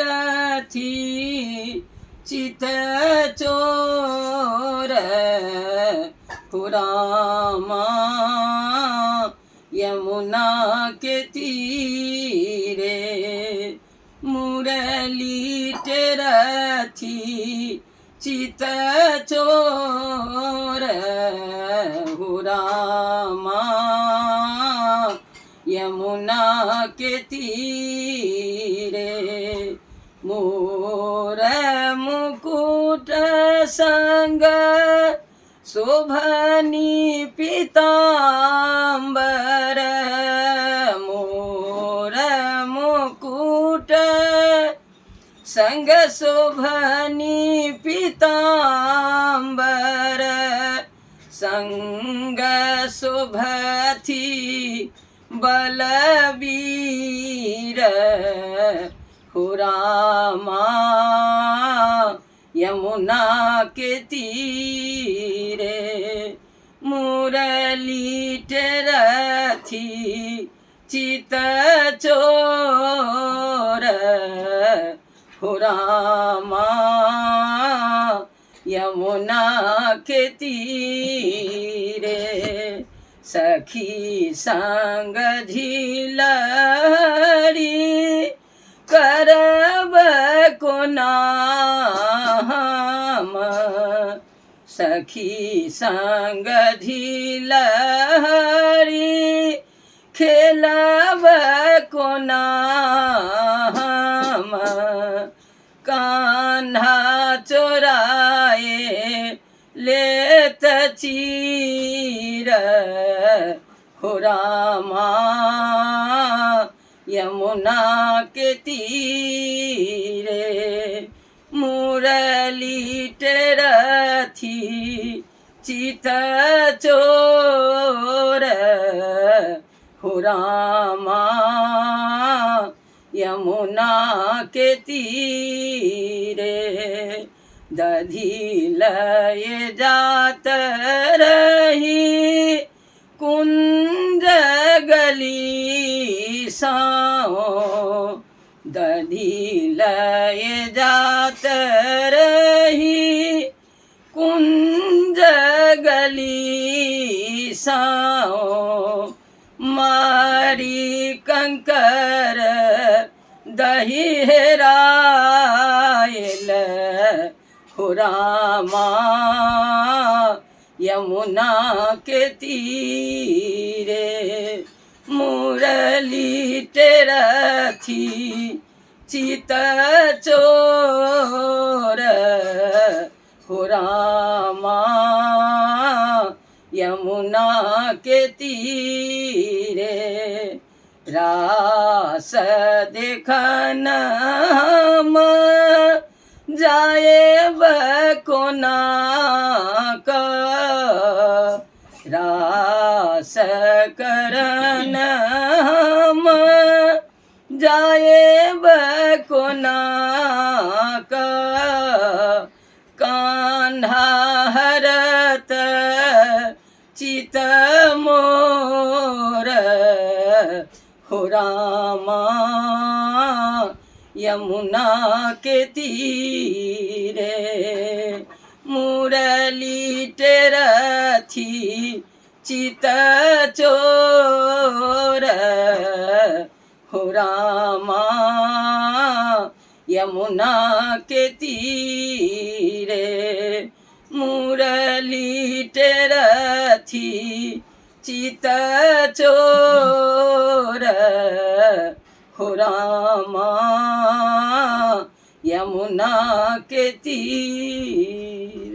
रथी चित चोर रामा यमुना के तीरे मुरली रथी चित चोर रामा यमुना के तीरे मोर मुकुट संग शोभनी पीताम्बर मोर मुकुट संग शोभनी पीताम्बर संग शोभथी बलवीर रामा यमुना के तीरे मुरली रथी चित चोर रामा यमुना के तीरे सखी संग झिलरी करब को नाम सखी संग झिलरी खेलब को नाम कान्हा चोराए लेत चीर रामा यमुना के तीरे मुरली रथी चित चोर रामा यमुना के तीरे दधिलय जात रही कुंज गली साओ दधिलय जात रही कुंज गली साओ मारी कंकर दही हेरायल रामा यमुना के तीरे मुरली रथी चित चोर रामा यमुना के तीरे रास देखन हम जाए को नाक रास करन हम जाए को नाक कान्हा हरत चित मोर रामा यमुना के तीरे मुरली रथी चित चोर रामा यमुना के तीरे मुरली रथी चित चोर रामा यमुना के तीर।